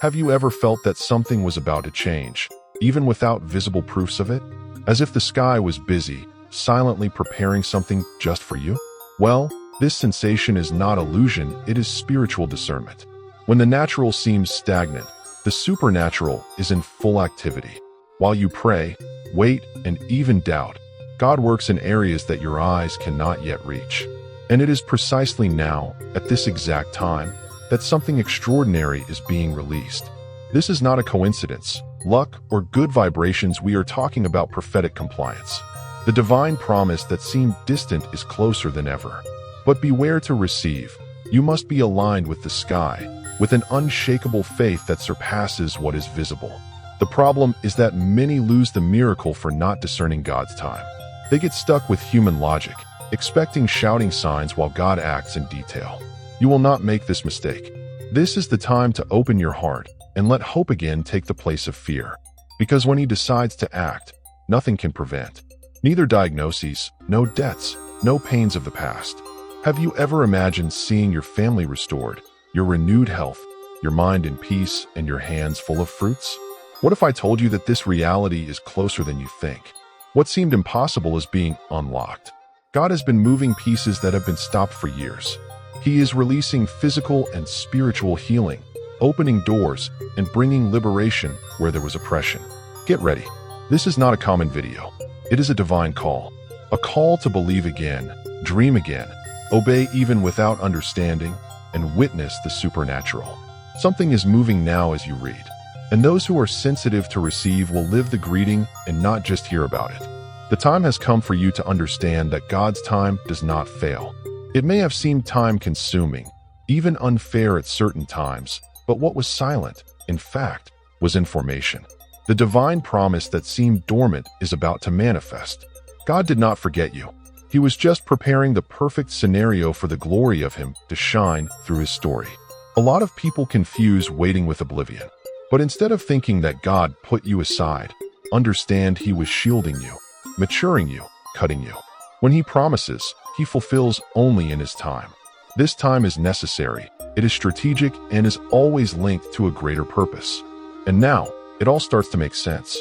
Have you ever felt that something was about to change, even without visible proofs of it? As if the sky was busy, silently preparing something just for you? Well, this sensation is not illusion, it is spiritual discernment. When the natural seems stagnant, the supernatural is in full activity. While you pray, wait, and even doubt, God works in areas that your eyes cannot yet reach. And it is precisely now, at this exact time, that something extraordinary is being released. This is not a coincidence, luck, or good vibrations. We are talking about prophetic compliance. The divine promise that seemed distant is closer than ever. But beware to receive. You must be aligned with the sky, with an unshakable faith that surpasses what is visible. The problem is that many lose the miracle for not discerning God's time. They get stuck with human logic, expecting shouting signs while God acts in detail. You will not make this mistake. This is the time to open your heart and let hope again take the place of fear. Because when He decides to act, nothing can prevent. Neither diagnoses, no debts, no pains of the past. Have you ever imagined seeing your family restored, your renewed health, your mind in peace, and your hands full of fruits? What if I told you that this reality is closer than you think? What seemed impossible is being unlocked. God has been moving pieces that have been stopped for years. He is releasing physical and spiritual healing, opening doors, and bringing liberation where there was oppression. Get ready. This is not a common video. It is a divine call. A call to believe again, dream again, obey even without understanding, and witness the supernatural. Something is moving now as you read. And those who are sensitive to receive will live the greeting and not just hear about it. The time has come for you to understand that God's time does not fail. It may have seemed time-consuming, even unfair at certain times, but what was silent, in fact, was information. The divine promise that seemed dormant is about to manifest. God did not forget you. He was just preparing the perfect scenario for the glory of Him to shine through His story. A lot of people confuse waiting with oblivion. But instead of thinking that God put you aside, understand He was shielding you, maturing you, cutting you. When He promises, He fulfills only in His time. This time is necessary, it is strategic, and is always linked to a greater purpose. And now, it all starts to make sense.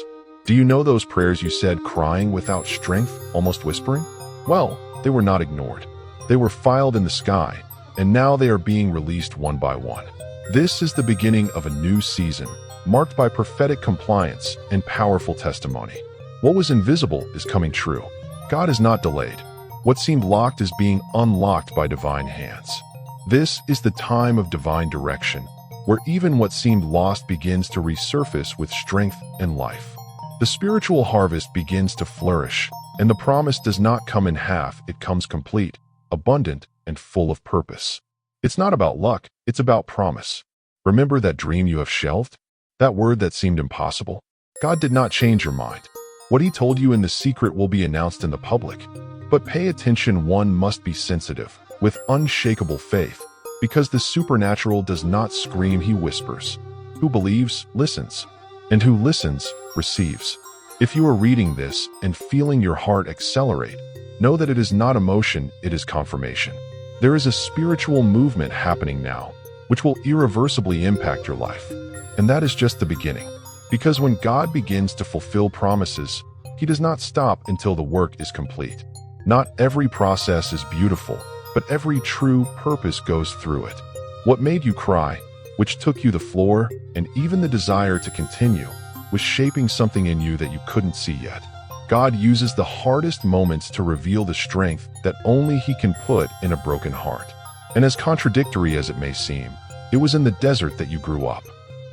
Do you know those prayers you said crying without strength, almost whispering? Well, they were not ignored. They were filed in the sky, and now they are being released one by one. This is the beginning of a new season, marked by prophetic compliance and powerful testimony. What was invisible is coming true. God is not delayed. What seemed locked is being unlocked by divine hands. This is the time of divine direction, where even what seemed lost begins to resurface with strength and life. The spiritual harvest begins to flourish, and the promise does not come in half, it comes complete, abundant, and full of purpose. It's not about luck, it's about promise. Remember that dream you have shelved? That word that seemed impossible? God did not change your mind. What He told you in the secret will be announced in the public. But pay attention, one must be sensitive, with unshakable faith, because the supernatural does not scream, He whispers. Who believes, listens. And who listens, receives. If you are reading this and feeling your heart accelerate, know that it is not emotion, it is confirmation. There is a spiritual movement happening now, which will irreversibly impact your life. And that is just the beginning. Because when God begins to fulfill promises, He does not stop until the work is complete. Not every process is beautiful, but every true purpose goes through it. What made you cry, which took you the floor, and even the desire to continue, was shaping something in you that you couldn't see yet. God uses the hardest moments to reveal the strength that only He can put in a broken heart. And as contradictory as it may seem, it was in the desert that you grew up.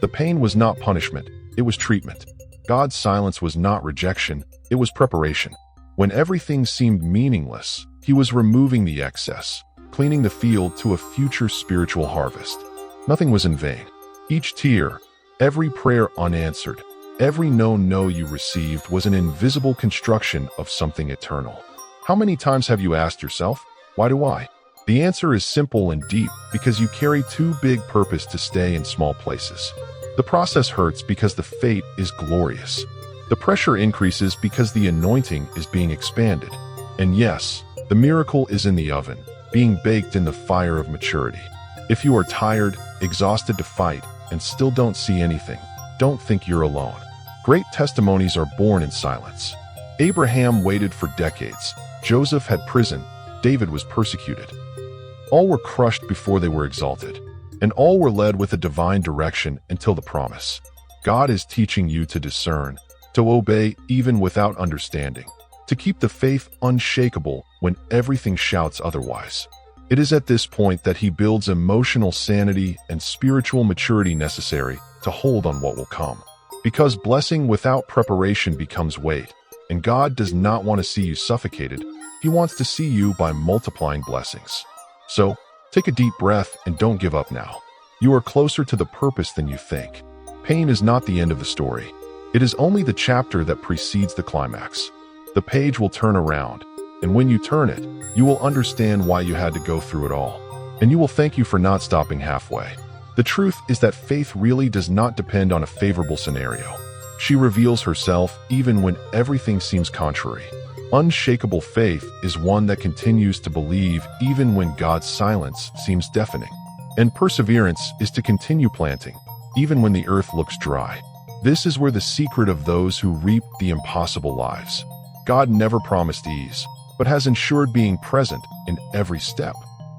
The pain was not punishment, it was treatment. God's silence was not rejection, it was preparation. When everything seemed meaningless, He was removing the excess, cleaning the field to a future spiritual harvest. Nothing was in vain. Each tear, every prayer unanswered, every no you received was an invisible construction of something eternal. How many times have you asked yourself, why do I? The answer is simple and deep, because you carry too big purpose to stay in small places. The process hurts because the fate is glorious. The pressure increases because the anointing is being expanded. And yes, the miracle is in the oven, being baked in the fire of maturity. If you are tired, exhausted to fight, and still don't see anything, don't think you're alone. Great testimonies are born in silence. Abraham waited for decades. Joseph had prison. David was persecuted. All were crushed before they were exalted, and all were led with a divine direction until the promise. God is teaching you to discern, to obey even without understanding, to keep the faith unshakable when everything shouts otherwise. It is at this point that he builds emotional sanity and spiritual maturity necessary to hold on what will come. Because blessing without preparation becomes weight, and God does not want to see you suffocated. He wants to see you by multiplying blessings. So, take a deep breath and don't give up now. You are closer to the purpose than you think. Pain is not the end of the story. It is only the chapter that precedes the climax. The page will turn around, and when you turn it, you will understand why you had to go through it all. And you will thank you for not stopping halfway. The truth is that faith really does not depend on a favorable scenario. She reveals herself even when everything seems contrary. Unshakable faith is one that continues to believe even when God's silence seems deafening. And perseverance is to continue planting, even when the earth looks dry. This is where the secret of those who reap the impossible lies. God never promised ease, but has ensured being present in every step.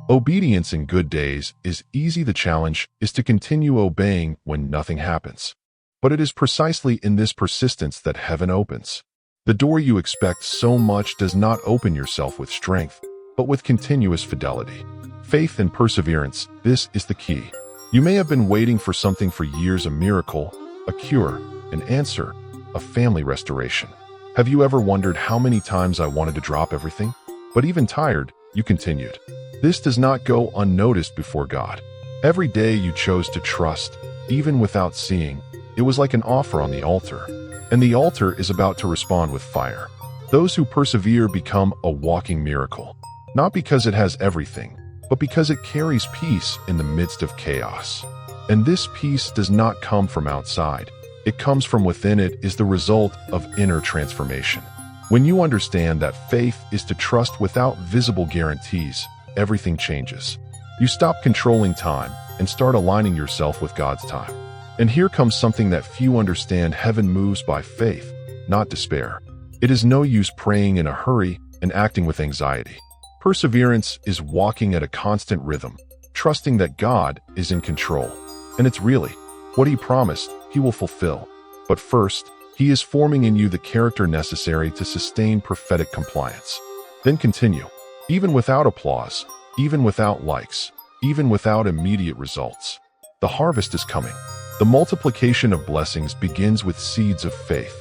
Obedience in good days is easy. The challenge is to continue obeying when nothing happens. But it is precisely in this persistence that heaven opens. The door you expect so much does not open yourself with strength, but with continuous fidelity. Faith and perseverance, this is the key. You may have been waiting for something for years, a miracle, a cure, an answer, a family restoration. Have you ever wondered how many times I wanted to drop everything? But even tired, you continued. This does not go unnoticed before God. Every day you chose to trust, even without seeing. It was like an offer on the altar. And the altar is about to respond with fire. Those who persevere become a walking miracle. Not because it has everything, but because it carries peace in the midst of chaos. And this peace does not come from outside. It comes from within. It is the result of inner transformation. When you understand that faith is to trust without visible guarantees, everything changes. You stop controlling time and start aligning yourself with God's time. And here comes something that few understand. Heaven moves by faith, not despair. It is no use praying in a hurry and acting with anxiety. Perseverance is walking at a constant rhythm, trusting that God is in control. And it's really what He promised, He will fulfill. But first, He is forming in you the character necessary to sustain prophetic compliance. Then continue, even without applause, even without likes, even without immediate results. The harvest is coming. The multiplication of blessings begins with seeds of faith.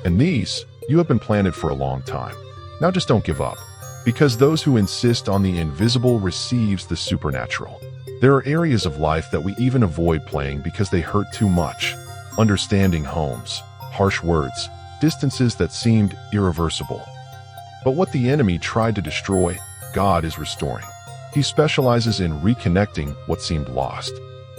And these, you have been planted for a long time. Now just don't give up. Because those who insist on the invisible receives the supernatural. There are areas of life that we even avoid playing because they hurt too much. Understanding homes, harsh words, distances that seemed irreversible. But what the enemy tried to destroy, God is restoring. He specializes in reconnecting what seemed lost.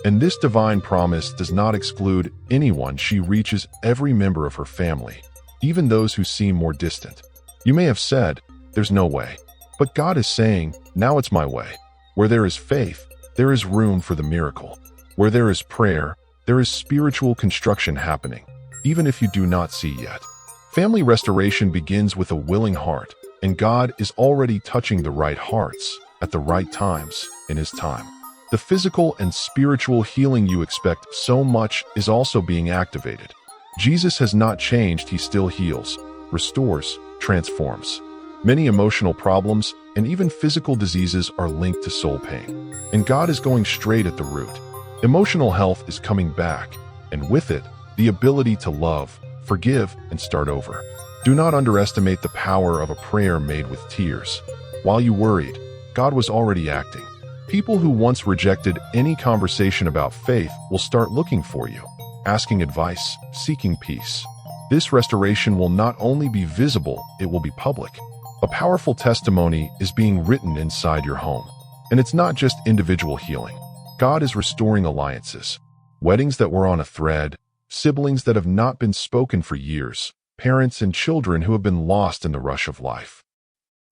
And this divine promise does not exclude anyone. She reaches every member of her family, even those who seem more distant. You may have said, there's no way. But God is saying, now it's my way. Where there is faith, there is room for the miracle. Where there is prayer, there is spiritual construction happening, even if you do not see yet. Family restoration begins with a willing heart, and God is already touching the right hearts at the right times in His time. The physical and spiritual healing you expect so much is also being activated. Jesus has not changed. He still heals, restores, transforms. Many emotional problems and even physical diseases are linked to soul pain. And God is going straight at the root. Emotional health is coming back, and with it, the ability to love, forgive, and start over. Do not underestimate the power of a prayer made with tears. While you worried, God was already acting. People who once rejected any conversation about faith will start looking for you, asking advice, seeking peace. This restoration will not only be visible, it will be public. A powerful testimony is being written inside your home. And it's not just individual healing. God is restoring alliances, weddings that were on a thread, siblings that have not been spoken for years, parents and children who have been lost in the rush of life.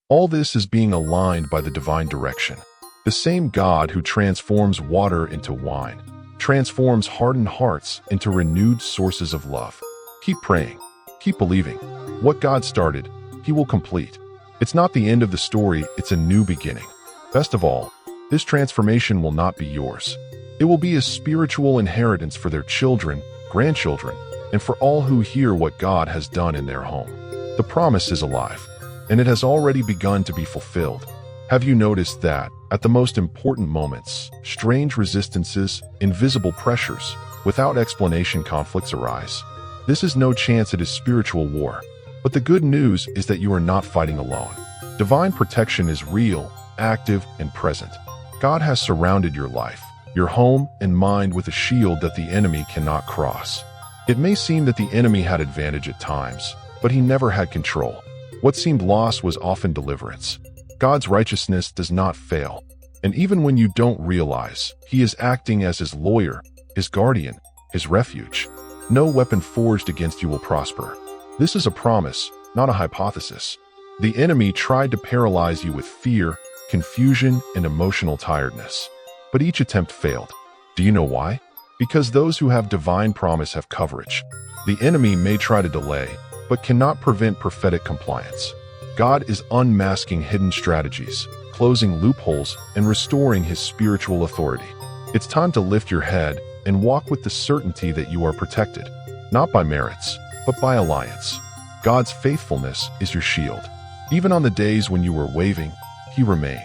All this is being aligned by the divine direction. The same God who transforms water into wine transforms hardened hearts into renewed sources of love. Keep praying. Keep believing. What God started, He will complete. It's not the end of the story, it's a new beginning. Best of all, this transformation will not be yours. It will be a spiritual inheritance for their children, grandchildren, and for all who hear what God has done in their home. The promise is alive, and it has already begun to be fulfilled. Have you noticed that, at the most important moments, strange resistances, invisible pressures, without explanation conflicts arise? This is no chance it is spiritual war. But the good news is that you are not fighting alone. Divine protection is real, active, and present. God has surrounded your life, your home and mind with a shield that the enemy cannot cross. It may seem that the enemy had advantage at times, but he never had control. What seemed loss was often deliverance. God's righteousness does not fail, and even when you don't realize, He is acting as His lawyer, His guardian, His refuge. No weapon forged against you will prosper. This is a promise, not a hypothesis. The enemy tried to paralyze you with fear, confusion, and emotional tiredness. But each attempt failed. Do you know why? Because those who have divine promise have coverage. The enemy may try to delay, but cannot prevent prophetic compliance. God is unmasking hidden strategies, closing loopholes, and restoring His spiritual authority. It's time to lift your head and walk with the certainty that you are protected, not by merits, but by alliance. God's faithfulness is your shield. Even on the days when you were wavering, He remained.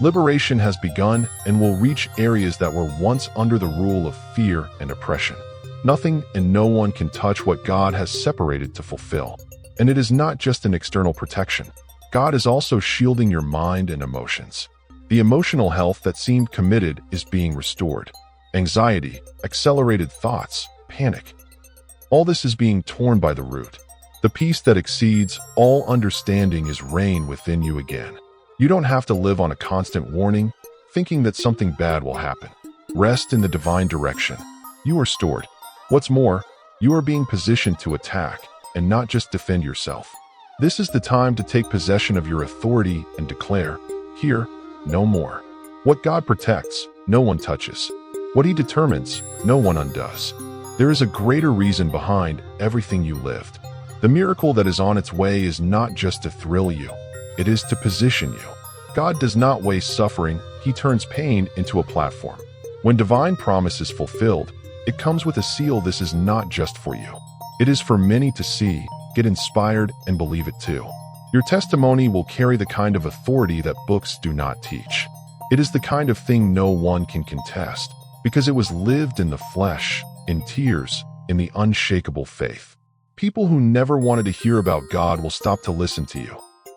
Liberation has begun and will reach areas that were once under the rule of fear and oppression. Nothing and no one can touch what God has separated to fulfill. And it is not just an external protection. God is also shielding your mind and emotions. The emotional health that seemed committed is being restored. Anxiety, accelerated thoughts, panic. All this is being torn by the root. The peace that exceeds all understanding is reign within you again. You don't have to live on a constant warning, thinking that something bad will happen. Rest in the divine direction. You are stored. What's more, you are being positioned to attack, and not just defend yourself. This is the time to take possession of your authority and declare, here, no more. What God protects, no one touches. What He determines, no one undoes. There is a greater reason behind everything you lived. The miracle that is on its way is not just to thrill you, it is to position you. God does not waste suffering, He turns pain into a platform. When divine promise is fulfilled, it comes with a seal. This is not just for you. It is for many to see, get inspired, and believe it too. Your testimony will carry the kind of authority that books do not teach. It is the kind of thing no one can contest, because it was lived in the flesh, in tears, in the unshakable faith. People who never wanted to hear about God will stop to listen to you.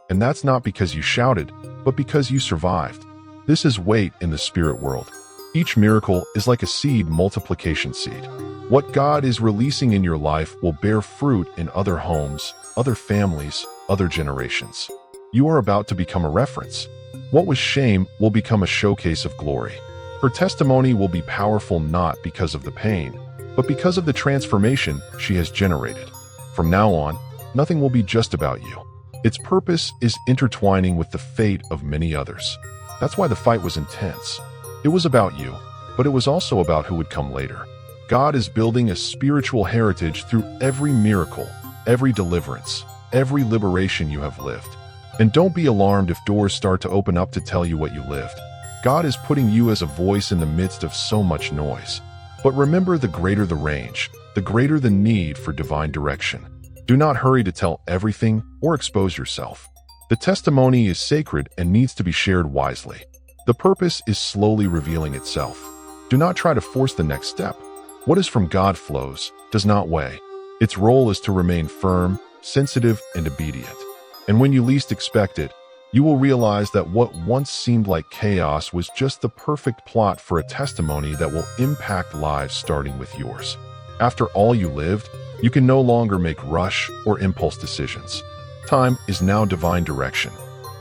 And that's not because you shouted, but because you survived. This is weight in the spirit world. Each miracle is like a seed multiplication seed. What God is releasing in your life will bear fruit in other homes, other families, other generations. You are about to become a reference. What was shame will become a showcase of glory. Her testimony will be powerful not because of the pain, but because of the transformation she has generated. From now on, nothing will be just about you. Its purpose is intertwining with the fate of many others. That's why the fight was intense. It was about you, but it was also about who would come later. God is building a spiritual heritage through every miracle, every deliverance, every liberation you have lived. And don't be alarmed if doors start to open up to tell you what you lived. God is putting you as a voice in the midst of so much noise. But remember, the greater the range, the greater the need for divine direction. Do not hurry to tell everything or expose yourself. The testimony is sacred and needs to be shared wisely. The purpose is slowly revealing itself. Do not try to force the next step. What is from God flows, does not weigh. Its role is to remain firm, sensitive, and obedient. And when you least expect it, you will realize that what once seemed like chaos was just the perfect plot for a testimony that will impact lives starting with yours. After all you lived, you can no longer make rush or impulse decisions. Time is now divine direction.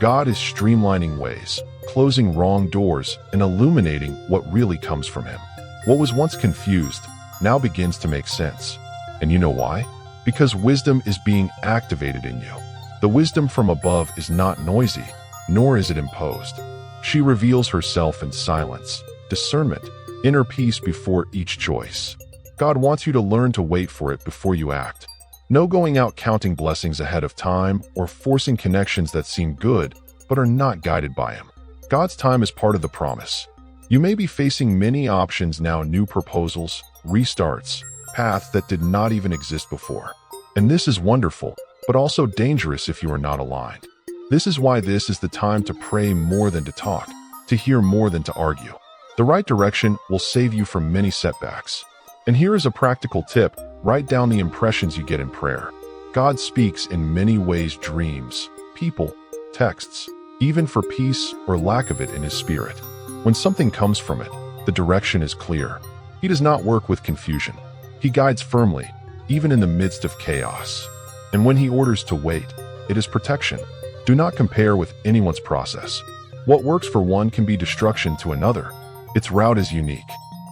God is streamlining ways, closing wrong doors, and illuminating what really comes from Him. What was once confused now begins to make sense. And you know why? Because wisdom is being activated in you. The wisdom from above is not noisy, nor is it imposed. She reveals herself in silence, discernment, inner peace before each choice. God wants you to learn to wait for it before you act. No going out counting blessings ahead of time or forcing connections that seem good but are not guided by Him. God's time is part of the promise. You may be facing many options now, new proposals, restarts, paths that did not even exist before. And this is wonderful, but also dangerous if you are not aligned. This is why this is the time to pray more than to talk, to hear more than to argue. The right direction will save you from many setbacks. And here is a practical tip: write down the impressions you get in prayer. God speaks in many ways: dreams, people, texts, even for peace or lack of it in His Spirit. When something comes from it, the direction is clear. He does not work with confusion. He guides firmly, even in the midst of chaos. And when He orders to wait, it is protection. Do not compare with anyone's process. What works for one can be destruction to another. Its route is unique.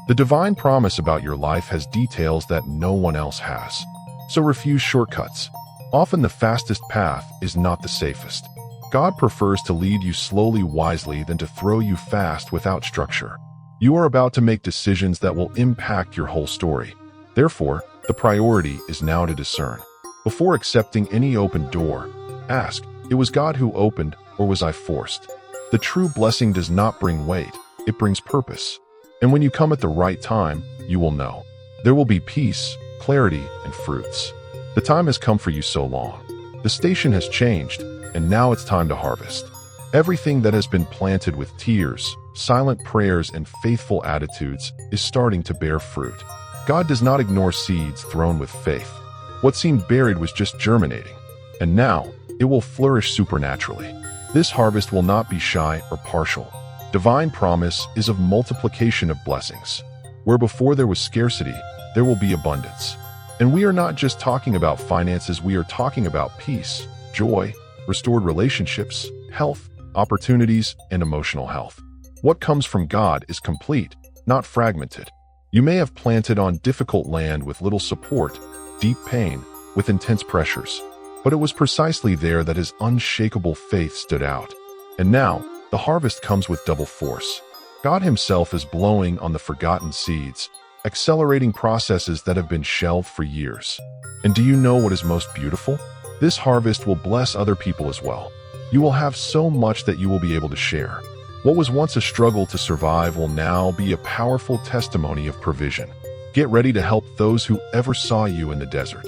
The divine promise about your life has details that no one else has. So refuse shortcuts. Often the fastest path is not the safest. God prefers to lead you slowly, wisely, than to throw you fast without structure. You are about to make decisions that will impact your whole story. Therefore, the priority is now to discern. Before accepting any open door, ask, "It was God who opened, or was I forced?" The true blessing does not bring weight, it brings purpose. And when you come at the right time, you will know. There will be peace, clarity, and fruits. The time has come for you so long. The station has changed, and now it's time to harvest. Everything that has been planted with tears, silent prayers, and faithful attitudes is starting to bear fruit. God does not ignore seeds thrown with faith. What seemed buried was just germinating, and now it will flourish supernaturally. This harvest will not be shy or partial. Divine promise is of multiplication of blessings. Where before there was scarcity, there will be abundance. And we are not just talking about finances, we are talking about peace, joy, restored relationships, health, opportunities, and emotional health. What comes from God is complete, not fragmented. You may have planted on difficult land with little support, deep pain, with intense pressures. But it was precisely there that His unshakable faith stood out. And now, the harvest comes with double force. God Himself is blowing on the forgotten seeds, accelerating processes that have been shelved for years. And do you know what is most beautiful? This harvest will bless other people as well. You will have so much that you will be able to share. What was once a struggle to survive will now be a powerful testimony of provision. Get ready to help those who ever saw you in the desert.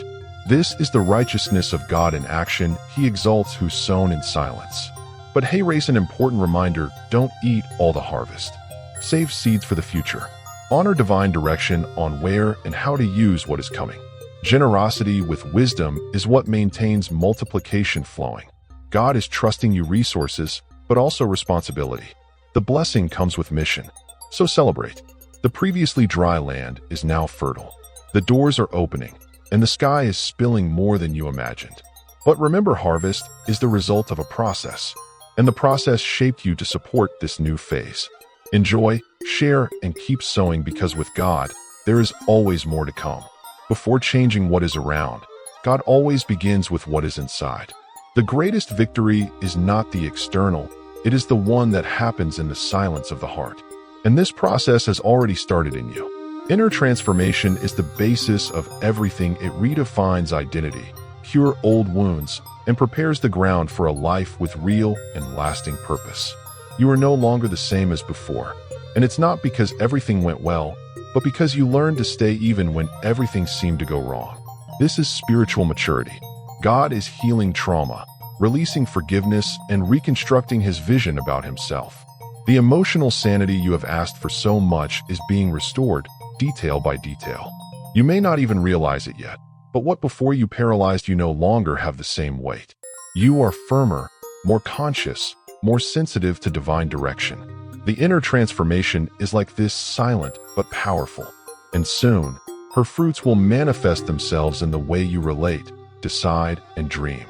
This is the righteousness of God in action. He exalts who's sown in silence. But hey, raise an important reminder: don't eat all the harvest. Save seeds for the future. Honor divine direction on where and how to use what is coming. Generosity with wisdom is what maintains multiplication flowing. God is trusting you resources, but also responsibility. The blessing comes with mission. So celebrate. The previously dry land is now fertile. The doors are opening, and the sky is spilling more than you imagined. But remember, harvest is the result of a process, and the process shaped you to support this new phase. Enjoy, share, and keep sowing, because with God, there is always more to come. Before changing what is around, God always begins with what is inside. The greatest victory is not the external, it is the one that happens in the silence of the heart. And this process has already started in you. Inner transformation is the basis of everything. It redefines identity, cures old wounds, and prepares the ground for a life with real and lasting purpose. You are no longer the same as before, and it's not because everything went well, but because you learned to stay even when everything seemed to go wrong. This is spiritual maturity. God is healing trauma, releasing forgiveness, and reconstructing His vision about Himself. The emotional sanity you have asked for so much is being restored, detail by detail. You may not even realize it yet, but what before you paralyzed you no longer have the same weight. You are firmer, more conscious, more sensitive to divine direction. The inner transformation is like this, silent but powerful. And soon, her fruits will manifest themselves in the way you relate, decide, and dream.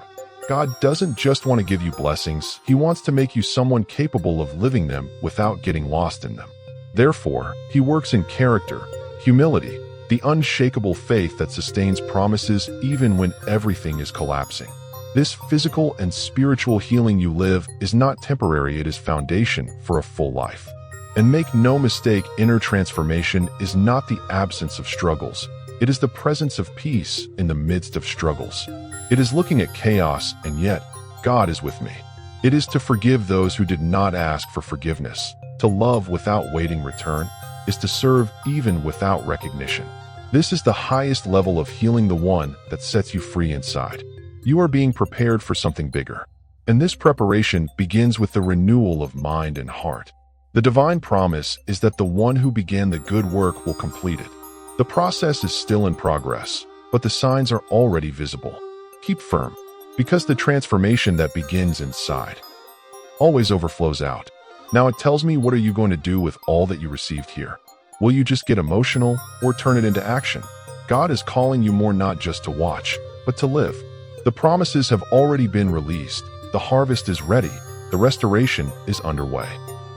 God doesn't just want to give you blessings, He wants to make you someone capable of living them without getting lost in them. Therefore, He works in character, humility, the unshakable faith that sustains promises even when everything is collapsing. This physical and spiritual healing you live is not temporary, it is foundation for a full life. And make no mistake, inner transformation is not the absence of struggles. It is the presence of peace in the midst of struggles. It is looking at chaos, and yet, God is with me. It is to forgive those who did not ask for forgiveness. To love without waiting return is to serve even without recognition. This is the highest level of healing, the one that sets you free inside. You are being prepared for something bigger. And this preparation begins with the renewal of mind and heart. The divine promise is that the one who began the good work will complete it. The process is still in progress, but the signs are already visible. Keep firm, because the transformation that begins inside always overflows out. Now it tells me, what are you going to do with all that you received here? Will you just get emotional or turn it into action? God is calling you more, not just to watch, but to live. The promises have already been released. The harvest is ready. The restoration is underway.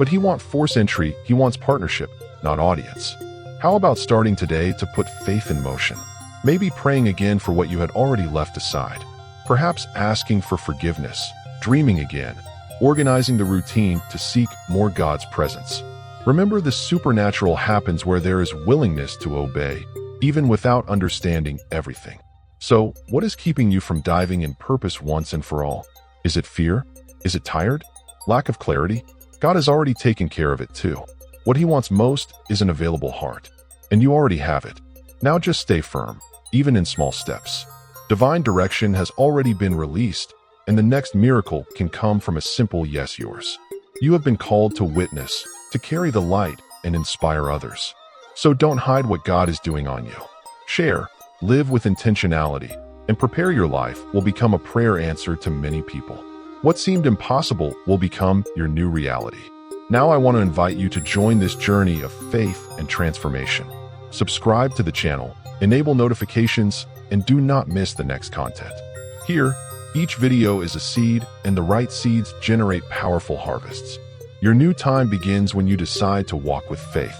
But He wants force entry. He wants partnership, not audience. How about starting today to put faith in motion? Maybe praying again for what you had already left aside. Perhaps asking for forgiveness, dreaming again, organizing the routine to seek more God's presence. Remember, the supernatural happens where there is willingness to obey, even without understanding everything. So, what is keeping you from diving in purpose once and for all? Is it fear? Is it tired? Lack of clarity? God has already taken care of it too. What He wants most is an available heart. And you already have it. Now just stay firm, even in small steps. Divine direction has already been released, and the next miracle can come from a simple yes, yours. You have been called to witness, to carry the light, and inspire others. So don't hide what God is doing on you. Share, live with intentionality, and prepare. Your life will become a prayer answer to many people. What seemed impossible will become your new reality. Now I want to invite you to join this journey of faith and transformation. Subscribe to the channel, enable notifications, and do not miss the next content. Here, each video is a seed, and the right seeds generate powerful harvests. Your new time begins when you decide to walk with faith.